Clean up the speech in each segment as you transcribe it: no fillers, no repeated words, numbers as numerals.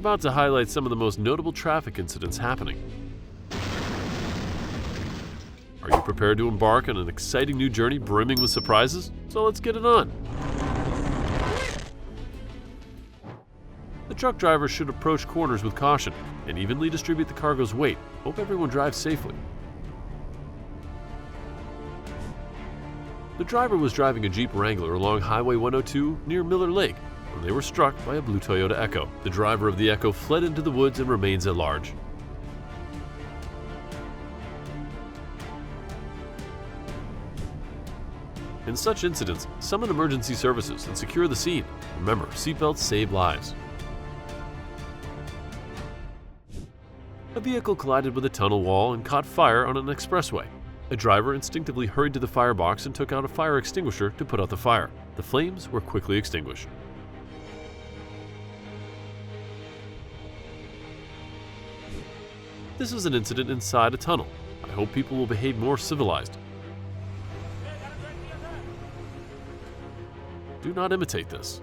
about to highlight some of the most notable traffic incidents happening. Are you prepared to embark on an exciting new journey brimming with surprises? So let's get it on. The truck driver should approach corners with caution and evenly distribute the cargo's weight. Hope everyone drives safely. The driver was driving a Jeep Wrangler along Highway 102 near Miller Lake when they were struck by a blue Toyota Echo. The driver of the Echo fled into the woods and remains at large. In such incidents, summon emergency services and secure the scene. Remember, seatbelts save lives. A vehicle collided with a tunnel wall and caught fire on an expressway. A driver instinctively hurried to the firebox and took out a fire extinguisher to put out the fire. The flames were quickly extinguished. This is an incident inside a tunnel. I hope people will behave more civilized. Do not imitate this.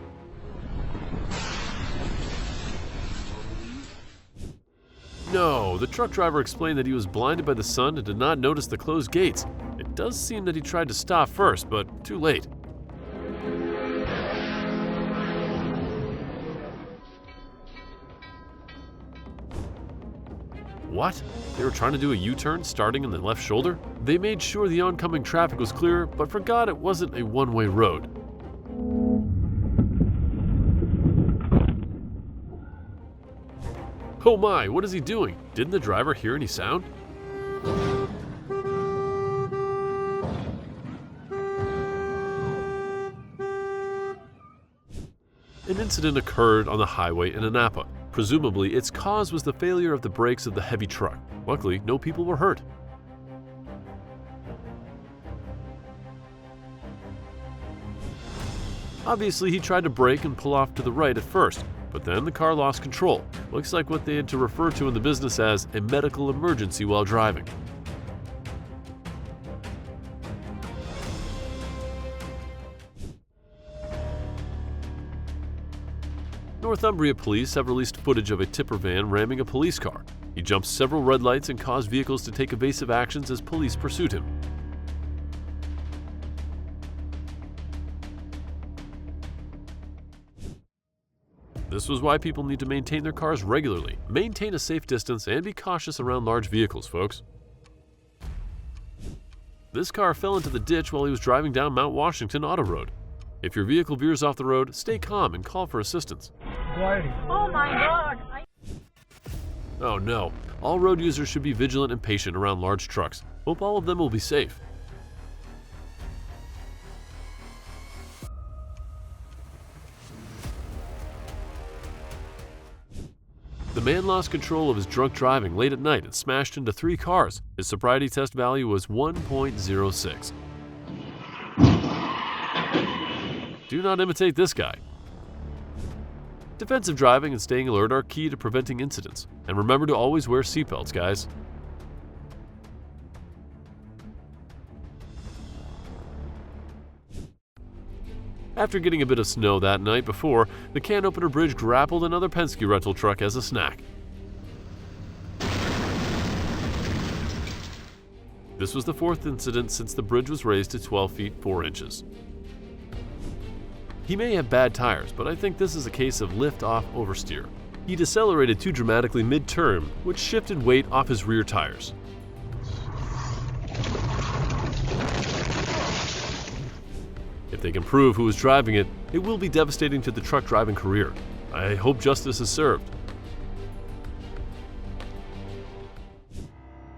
No, the truck driver explained that he was blinded by the sun and did not notice the closed gates. It does seem that he tried to stop first, but too late. What? They were trying to do a U-turn starting in the left shoulder? They made sure the oncoming traffic was clear, but forgot it wasn't a one-way road. Oh my, what is he doing? Didn't the driver hear any sound? An incident occurred on the highway in Anapa. Presumably, its cause was the failure of the brakes of the heavy truck. Luckily, no people were hurt. Obviously, he tried to brake and pull off to the right at first, but then the car lost control. Looks like what they had to refer to in the business as a medical emergency while driving. Northumbria police have released footage of a tipper van ramming a police car. He jumped several red lights and caused vehicles to take evasive actions as police pursued him. This was why people need to maintain their cars regularly. Maintain a safe distance and be cautious around large vehicles, folks. This car fell into the ditch while he was driving down Mount Washington Auto Road. If your vehicle veers off the road, stay calm and call for assistance. Oh my God! Oh no, all road users should be vigilant and patient around large trucks. Hope all of them will be safe. The man lost control of his drunk driving late at night and smashed into 3 cars. His sobriety test value was 1.06. Do not imitate this guy. Defensive driving and staying alert are key to preventing incidents. And remember to always wear seatbelts, guys. After getting a bit of snow that night before, the can opener bridge grappled another Penske rental truck as a snack. This was the 4th incident since the bridge was raised to 12 feet 4 inches. He may have bad tires, but I think this is a case of lift-off oversteer. He decelerated too dramatically mid-turn, which shifted weight off his rear tires. If they can prove who was driving it, it will be devastating to the truck driving career. I hope justice is served.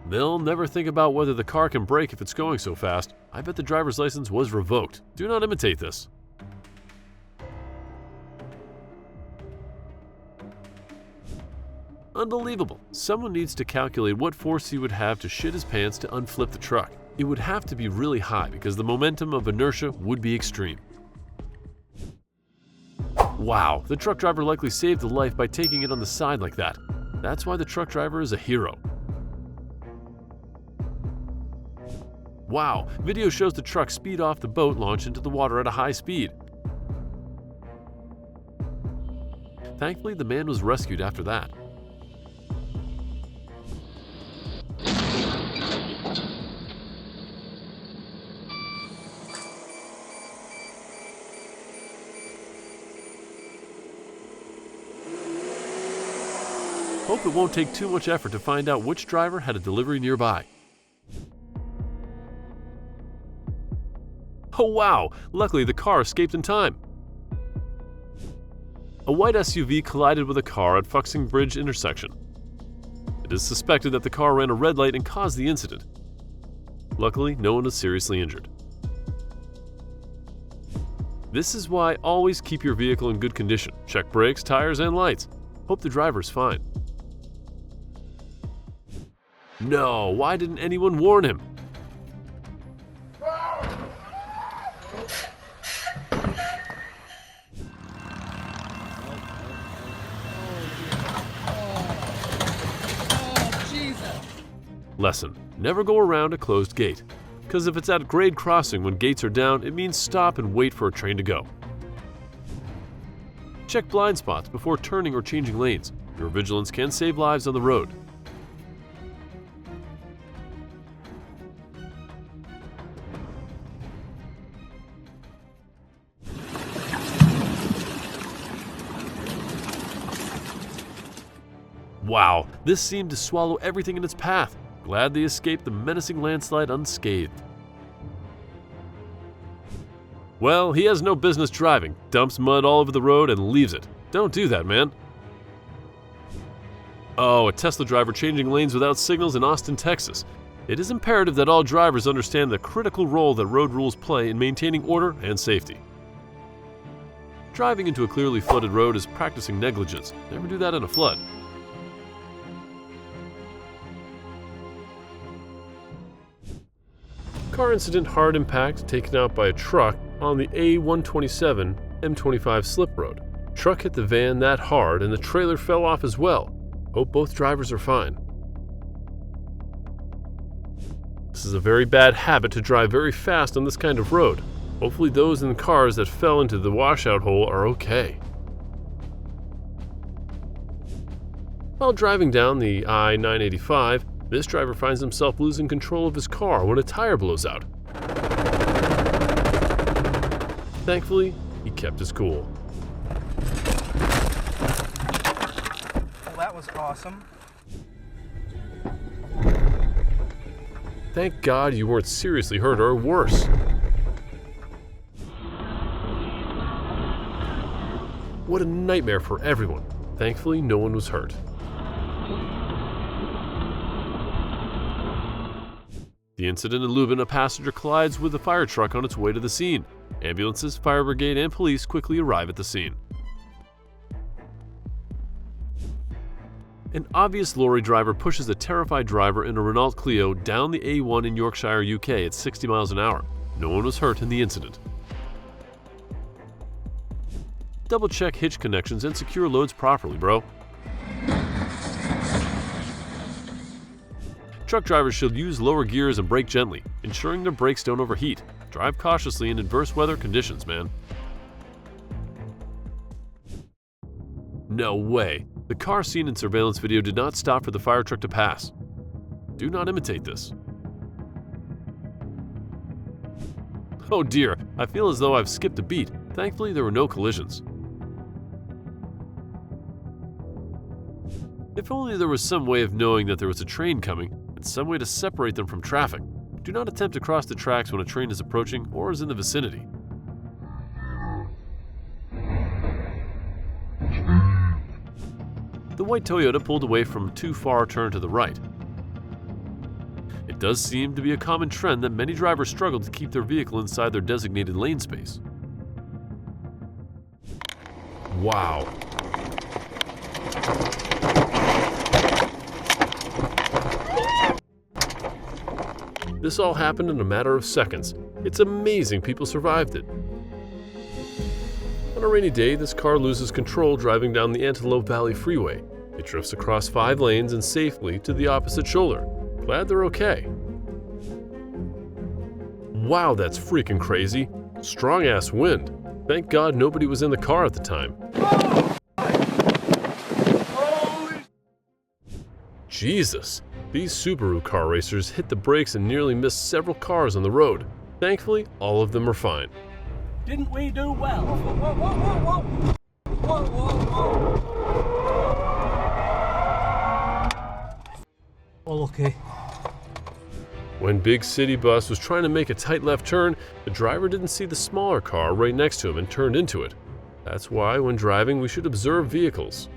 They'll never think about whether the car can brake if it's going so fast. I bet the driver's license was revoked. Do not imitate this. Unbelievable. Someone needs to calculate what force he would have to shit his pants to unflip the truck. It would have to be really high because the momentum of inertia would be extreme. Wow, the truck driver likely saved a life by taking it on the side like that. That's why the truck driver is a hero. Wow, video shows the truck speed off the boat launch into the water at a high speed. Thankfully, the man was rescued after that. Hope it won't take too much effort to find out which driver had a delivery nearby. Oh wow! Luckily the car escaped in time. A white SUV collided with a car at Fuxing Bridge intersection. It is suspected that the car ran a red light and caused the incident. Luckily, no one was seriously injured. This is why always keep your vehicle in good condition. Check brakes, tires, and lights. Hope the driver is fine. No, why didn't anyone warn him? Lesson: never go around a closed gate. Because if it's at a grade crossing when gates are down, it means stop and wait for a train to go. Check blind spots before turning or changing lanes. Your vigilance can save lives on the road. Wow, this seemed to swallow everything in its path. Glad they escaped the menacing landslide unscathed. Well, he has no business driving, dumps mud all over the road and leaves it. Don't do that, man. Oh, a Tesla driver changing lanes without signals in Austin, Texas. It is imperative that all drivers understand the critical role that road rules play in maintaining order and safety. Driving into a clearly flooded road is practicing negligence. Never do that in a flood. Car incident: hard impact taken out by a truck on the A127 M25 slip road. Truck hit the van that hard and the trailer fell off as well. Hope both drivers are fine. This is a very bad habit to drive very fast on this kind of road. Hopefully those in the cars that fell into the washout hole are okay. While driving down the I-985, this driver finds himself losing control of his car when a tire blows out. Thankfully, he kept his cool. Well, that was awesome. Thank God you weren't seriously hurt or worse. What a nightmare for everyone. Thankfully, no one was hurt. The incident in Lubin: a passenger collides with a fire truck on its way to the scene. Ambulances, fire brigade, and police quickly arrive at the scene. An obvious lorry driver pushes a terrified driver in a Renault Clio down the A1 in Yorkshire, UK at 60 miles an hour. No one was hurt in the incident. Double check hitch connections and secure loads properly, bro. Truck drivers should use lower gears and brake gently, ensuring their brakes don't overheat. Drive cautiously in adverse weather conditions, man. No way. The car seen in surveillance video did not stop for the fire truck to pass. Do not imitate this. Oh dear, I feel as though I've skipped a beat. Thankfully, there were no collisions. If only there was some way of knowing that there was a train coming, and some way to separate them from traffic. Do not attempt to cross the tracks when a train is approaching or is in the vicinity. The white Toyota pulled away from a too far turn to the right. It does seem to be a common trend that many drivers struggle to keep their vehicle inside their designated lane space. Wow. This all happened in a matter of seconds. It's amazing people survived it. On a rainy day, this car loses control driving down the Antelope Valley Freeway. It drifts across 5 lanes and safely to the opposite shoulder. Glad they're okay. Wow, that's freaking crazy. Strong-ass wind. Thank God nobody was in the car at the time. Jesus! These Subaru car racers hit the brakes and nearly missed several cars on the road. Thankfully, all of them are fine. Didn't we do well? Whoa, whoa, whoa, whoa, whoa. Whoa, whoa, whoa. Oh, okay. When Big City Bus was trying to make a tight left turn, the driver didn't see the smaller car right next to him and turned into it. That's why, when driving, we should observe vehicles.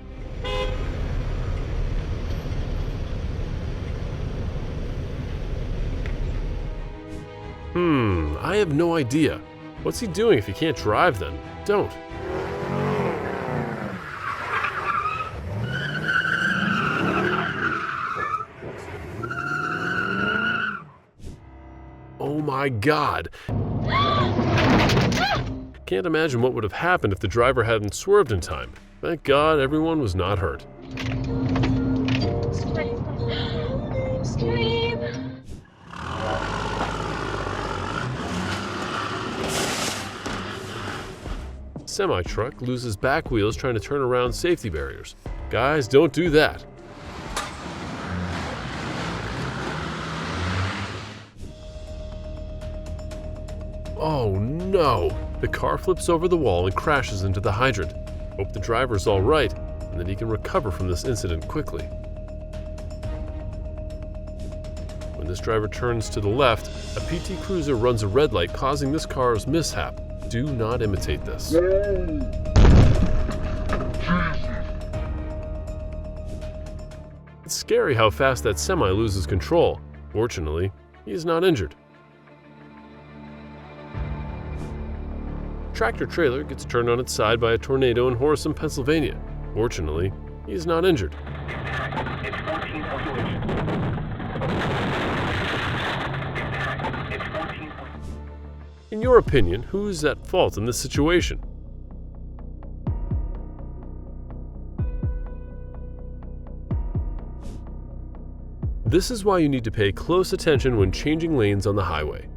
I have no idea. What's he doing if he can't drive then? Don't. Oh my God! Can't imagine what would have happened if the driver hadn't swerved in time. Thank God everyone was not hurt. Semi-truck loses back wheels trying to turn around safety barriers. Guys, don't do that. Oh no! The car flips over the wall and crashes into the hydrant. Hope the driver's all right and that he can recover from this incident quickly. When this driver turns to the left, a PT Cruiser runs a red light, causing this car's mishap. Do not imitate this. It's scary how fast that semi loses control. Fortunately, he is not injured. Tractor trailer gets turned on its side by a tornado in Horsham, Pennsylvania. Fortunately, he is not injured. In your opinion, who is at fault in this situation? This is why you need to pay close attention when changing lanes on the highway.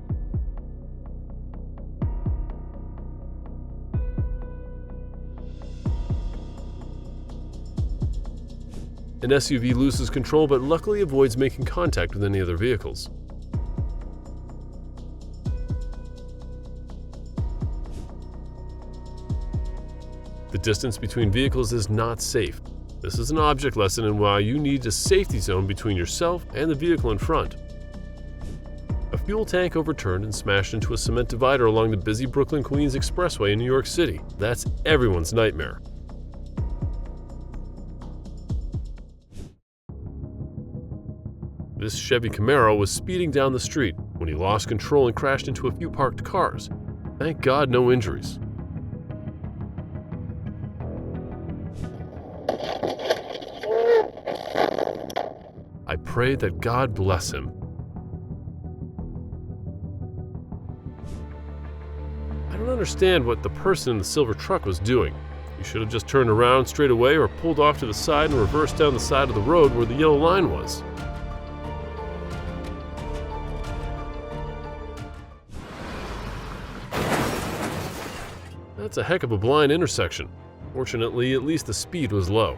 An SUV loses control but luckily avoids making contact with any other vehicles. The distance between vehicles is not safe. This is an object lesson in why you need a safety zone between yourself and the vehicle in front. A fuel tank overturned and smashed into a cement divider along the busy Brooklyn-Queens Expressway in New York City. That's everyone's nightmare. This Chevy Camaro was speeding down the street when he lost control and crashed into a few parked cars. Thank God no injuries. I pray that God bless him. I don't understand what the person in the silver truck was doing. You should have just turned around straight away or pulled off to the side and reversed down the side of the road where the yellow line was. That's a heck of a blind intersection. Fortunately, at least the speed was low.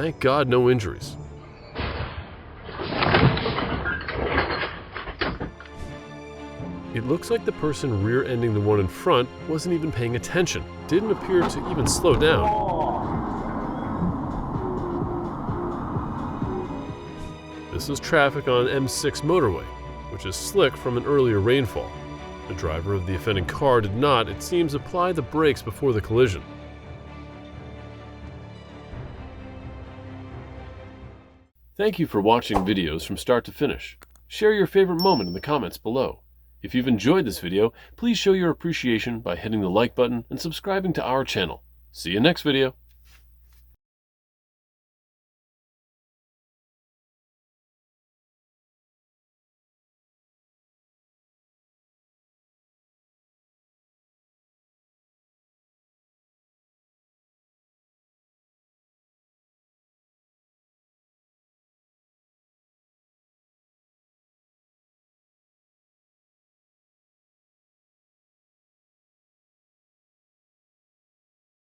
Thank God no injuries. It looks like the person rear-ending the one in front wasn't even paying attention. Didn't appear to even slow down. This was traffic on M6 motorway, which is slick from an earlier rainfall. The driver of the offending car did not, it seems, apply the brakes before the collision. Thank you for watching videos from start to finish. Share your favorite moment in the comments below. If you've enjoyed this video, please show your appreciation by hitting the like button and subscribing to our channel. See you next video.